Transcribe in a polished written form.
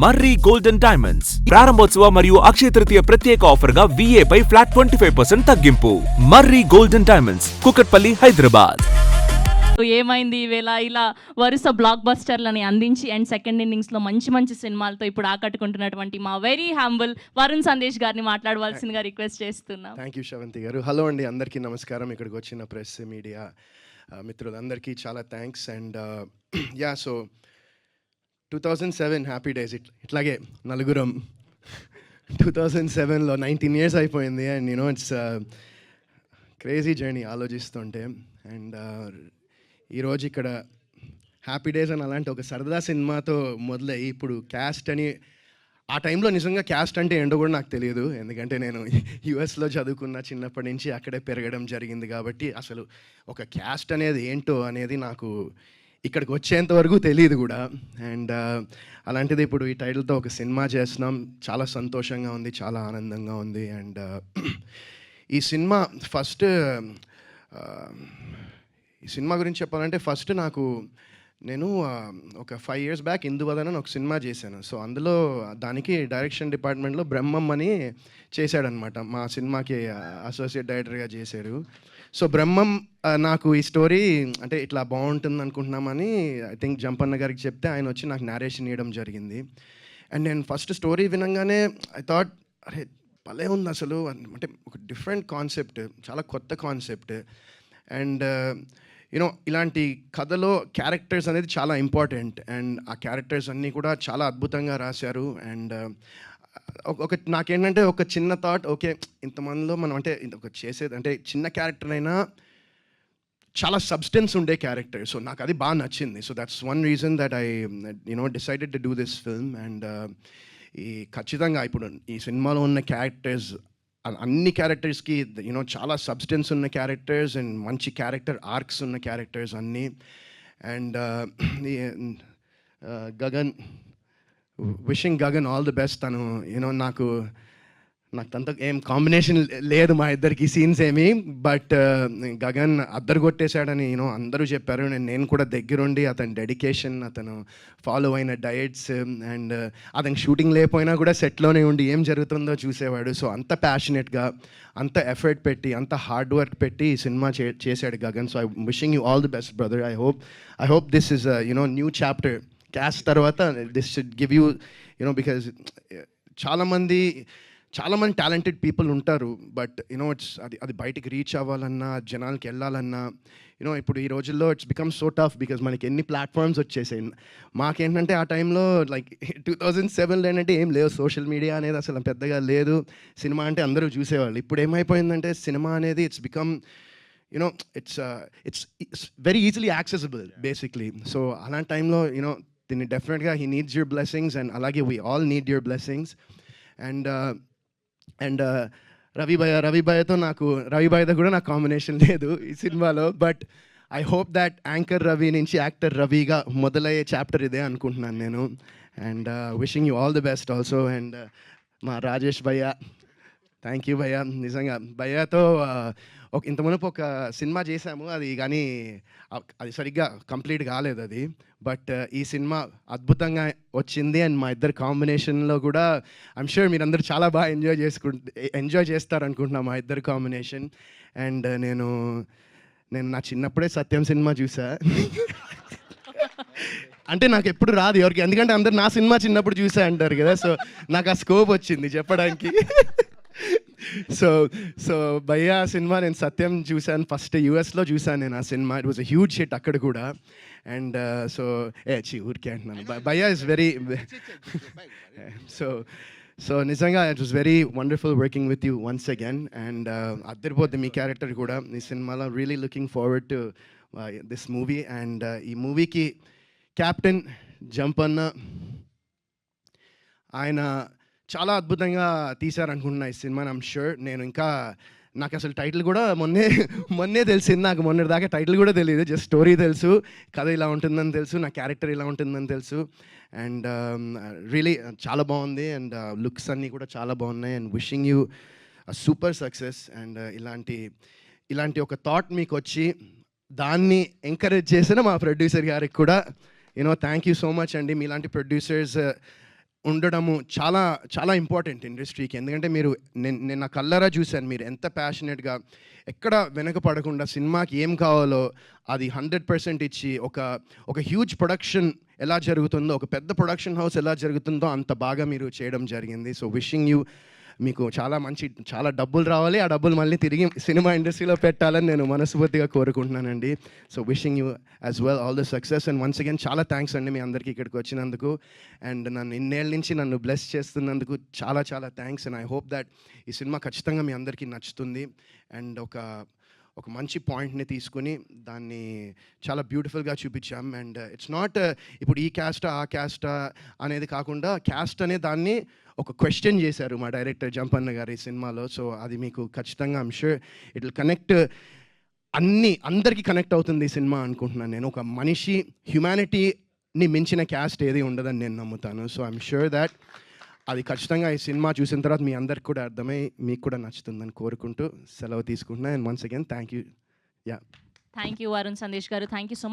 మర్రి golden diamonds ప్రారంభోత్సవ మరియు అక్షయ తృతీయ ప్రత్యేక ఆఫర్ గా VA పై ఫ్లాట్ 25% తగ్గింపు. మర్రి గోల్డెన్ డైమండ్స్, కుకట్పల్లి, హైదరాబాద్. ఏమైంది ఈవేళ ఇలా వరుస బ్లాక్ బస్టర్లని అందించి అండ్ సెకండ్ ఇన్నింగ్స్లో మంచి మంచి సినిమాలతో ఇప్పుడు ఆకట్టుకుంటున్నటువంటి మా వెరీ హంబుల్ వరుణ్ సందేశ్ గారిని మాట్లాడవలసిందిగా రిక్వెస్ట్ చేస్తున్నాం. థ్యాంక్ యూ శ్రవంతి గారు. హలో అండి, అందరికీ నమస్కారం. ఇక్కడికి వచ్చిన ప్రెస్ మీడియా మిత్రులందరికీ చాలా thanks. And so 2007 happy days. ఇట్లాగే నలుగురం 2007లో 19 years అయిపోయింది. అండ్ ఇట్స్ క్రేజీ జర్నీ ఆలోచిస్తుంటే. అండ్ ఈరోజు ఇక్కడ హ్యాపీ డేస్ అని అలాంటి ఒక సరదా సినిమాతో మొదలయ్యి ఇప్పుడు క్యాస్ట్ అని, ఆ టైంలో నిజంగా క్యాస్ట్ అంటే ఏంటో కూడా నాకు తెలియదు. ఎందుకంటే నేను యుఎస్లో చదువుకున్న, చిన్నప్పటి నుంచి అక్కడే పెరగడం జరిగింది. కాబట్టి అసలు ఒక క్యాస్ట్ అనేది ఏంటో అనేది నాకు ఇక్కడికి వచ్చేంత వరకు తెలియదు కూడా. అండ్ అలాంటిది ఇప్పుడు ఈ టైటిల్తో ఒక సినిమా చేస్తున్నాం. చాలా సంతోషంగా ఉంది, చాలా ఆనందంగా ఉంది. అండ్ ఈ సినిమా ఈ సినిమా గురించి చెప్పాలంటే నేను ఒక 5 years బ్యాక్ ఇందువదన అని ఒక సినిమా చేశాను. సో అందులో దానికి డైరెక్షన్ డిపార్ట్మెంట్లో బ్రహ్మం అని చేశాడనమాట. మా సినిమాకి అసోసియేట్ డైరెక్టర్గా చేశారు. సో బ్రహ్మం నాకు ఈ స్టోరీ అంటే ఇట్లా బాగుంటుంది అనుకుంటున్నామని ఐ థింక్ జంపన్న గారికి చెప్తే ఆయన వచ్చి నాకు నేరేషన్ ఇవ్వడం జరిగింది. అండ్ నేను ఫస్ట్ స్టోరీ వినంగానే ఐ థాట్, అరే భలే ఉంది అసలు. అంటే ఒక డిఫరెంట్ కాన్సెప్ట్, చాలా కొత్త కాన్సెప్ట్. అండ్ ఇలాంటి కథలో క్యారెక్టర్స్ అనేది చాలా ఇంపార్టెంట్. అండ్ ఆ క్యారెక్టర్స్ అన్నీ కూడా చాలా అద్భుతంగా రాశారు. అండ్ నాకేంటంటే ఒక చిన్న థాట్, ఓకే ఇంతమందిలో మనం అంటే ఒక చేసేది అంటే చిన్న క్యారెక్టర్ అయినా చాలా సబ్స్టెన్స్ ఉండే క్యారెక్టర్. సో నాకు అది బాగా నచ్చింది. So that's one reason that I decided to do this film. And ఖచ్చితంగా ఇప్పుడు ఈ సినిమాలో ఉన్న క్యారెక్టర్స్ అన్ని క్యారెక్టర్స్కి చాలా సబ్స్టెన్స్ ఉన్న క్యారెక్టర్స్ అండ్ మంచి క్యారెక్టర్ ఆర్క్స్ ఉన్న క్యారెక్టర్స్ అన్నీ. And Gagan, wishing Gagan all the best. తను నాకు అంత ఏం కాంబినేషన్ లేదు మా ఇద్దరికి సీన్స్ ఏమి, బట్ గగన్ అద్దరు కొట్టేశాడని అందరూ చెప్పారు. నేను కూడా దగ్గరుండి అతని డెడికేషన్, అతను ఫాలో అయిన డయట్స్ అండ్ అతను షూటింగ్ లేకపోయినా కూడా సెట్లోనే ఉండి ఏం జరుగుతుందో చూసేవాడు. సో అంత ప్యాషనెట్గా, అంత ఎఫర్ట్ పెట్టి, అంత హార్డ్ వర్క్ పెట్టి ఈ సినిమా చేశాడు Gagan. So I wishing you all the best brother. I hope this is new chapter. Cast తర్వాత this should give you because చాలా మంది టాలెంటెడ్ పీపుల్ ఉంటారు. బట్ అది బయటికి రీచ్ అవ్వాలన్నా, జనాలకి వెళ్ళాలన్నా ఇప్పుడు ఈ రోజుల్లో it's become so tough because మనకి ఎన్ని ప్లాట్ఫామ్స్ వచ్చేసాయి. మాకేంటంటే ఆ టైంలో లైక్ 2007లో ఏంటంటే ఏం లేదు, సోషల్ మీడియా అనేది అసలు పెద్దగా లేదు. సినిమా అంటే అందరూ చూసేవాళ్ళు. ఇప్పుడు ఏమైపోయిందంటే సినిమా అనేది it's become it's very easily accessible basically. So అలాంటి టైంలో దీన్ని డెఫినెట్గా he needs your blessings. And అలాగే we all need your blessings. And Ravi భయ్యతో కూడా నాకు కాంబినేషన్ లేదు ఈ సినిమాలో. But I hope that anchor Ravi నుంచి యాక్టర్ రవిగా మొదలయ్యే చాప్టర్ ఇదే అనుకుంటున్నాను నేను. And wishing you all the best also. And మా రాజేష్ భయ్య, థ్యాంక్ యూ భయ్య. నిజంగా భయ్యతో ఇంతమునుపు ఒక సినిమా చేశాము, కానీ అది సరిగ్గా కంప్లీట్ కాలేదు అది. బట్ ఈ సినిమా అద్భుతంగా వచ్చింది. అండ్ మా ఇద్దరు కాంబినేషన్లో కూడా ఐమ్ షూర్ మీరందరూ చాలా బాగా ఎంజాయ్ చేస్తారనుకుంటున్నాను మా ఇద్దరు కాంబినేషన్. అండ్ నేను నా చిన్నప్పుడే సత్యం సినిమా చూసా. అంటే నాకు ఎప్పుడు రాదు ఎవరికి, ఎందుకంటే అందరు నా సినిమా చిన్నప్పుడు చూసా అంటారు కదా. సో నాకు ఆ స్కోప్ వచ్చింది చెప్పడానికి. సో భయ్యా సినిమా నేను సత్యం చూశాను, ఫస్ట్ యూఎస్లో చూశాను నేను ఆ సినిమా. It was a huge hit అక్కడ కూడా. అండ్ ఊరికే అంటున్నాను, భయ్యా ఇస్ వెరీ సో నిజంగా it was very wonderful working with you once again. And అద్దరిపోద్ది మీ క్యారెక్టర్ కూడా ఈ సినిమాలో. Really looking forward to this movie. And ఈ మూవీకి కెప్టెన్ జంపన్న ఆయన చాలా అద్భుతంగా తీశారనుకుంటున్నా ఈ సినిమాని. ఐమ్ షూర్ నాకు అసలు టైటిల్ కూడా మొన్నే తెలిసింది. నాకు మొన్నటిదాకా టైటిల్ కూడా తెలియదు, జస్ట్ స్టోరీ తెలుసు, కథ ఇలా ఉంటుందని తెలుసు, నా క్యారెక్టర్ ఇలా ఉంటుందని తెలుసు. అండ్ రియలీ చాలా బాగుంది. అండ్ లుక్స్ అన్నీ కూడా చాలా బాగున్నాయి. And wishing you super success. And ఇలాంటి ఒక థాట్ మీకు వచ్చి దాన్ని ఎంకరేజ్ చేసిన మా ప్రొడ్యూసర్ గారికి కూడా థ్యాంక్ యూ సో మచ్ అండి. మీలాంటి ప్రొడ్యూసర్స్ ఉండడము చాలా చాలా ఇంపార్టెంట్ ఇండస్ట్రీకి. ఎందుకంటే నేను నా కళ్ళారా చూశాను మీరు ఎంత ప్యాషనెట్గా ఎక్కడ వెనకపడకుండా సినిమాకి ఏం కావాలో అది 100% ఇచ్చి ఒక హ్యూజ్ ప్రొడక్షన్ ఎలా జరుగుతుందో, ఒక పెద్ద ప్రొడక్షన్ హౌస్ ఎలా జరుగుతుందో అంత బాగా మీరు చేయడం జరిగింది. సో విషింగ్ యూ మీకు చాలా డబ్బులు రావాలి, ఆ డబ్బులు మళ్ళీ తిరిగి సినిమా ఇండస్ట్రీలో పెట్టాలని నేను మనస్ఫూర్తిగా కోరుకుంటున్నానండి. So wishing you as well all the success and once again చాలా థ్యాంక్స్ అండి మీ అందరికీ ఇక్కడికి వచ్చినందుకు అండ్ నన్ను ఇన్నేళ్ళ నుంచి నన్ను బ్లెస్ చేస్తున్నందుకు చాలా చాలా thanks and I hope that ఈ సినిమా ఖచ్చితంగా మీ అందరికీ నచ్చుతుంది అండ్ ఒక మంచి పాయింట్ని తీసుకుని దాన్ని చాలా బ్యూటిఫుల్గా చూపించాం అండ్ ఇట్స్ నాట్ ఇప్పుడు ఈ క్యాస్టా ఆ క్యాస్టా అనేది కాకుండా క్యాస్ట్ అనే దాన్ని ఒక క్వశ్చన్ చేశారు మా డైరెక్టర్ జంపన్న గారు ఈ సినిమాలో. సో అది మీకు ఖచ్చితంగా I'm sure it will connect అందరికీ కనెక్ట్ అవుతుంది ఈ సినిమా అనుకుంటున్నాను నేను. ఒక మనిషి హ్యుమానిటీని మించిన క్యాస్ట్ ఏది ఉండదని నేను నమ్ముతాను. సో ఐమ్ షూర్ దాట్ అది ఖచ్చితంగా ఈ సినిమా చూసిన తర్వాత మీ అందరికి కూడా అర్థమై మీకు కూడా నచ్చుతుందని కోరుకుంటూ సెలవు తీసుకుంటున్నాను and once again thank you. Thank you Varun Sandesh గారు, థ్యాంక్ యూ సో మచ్.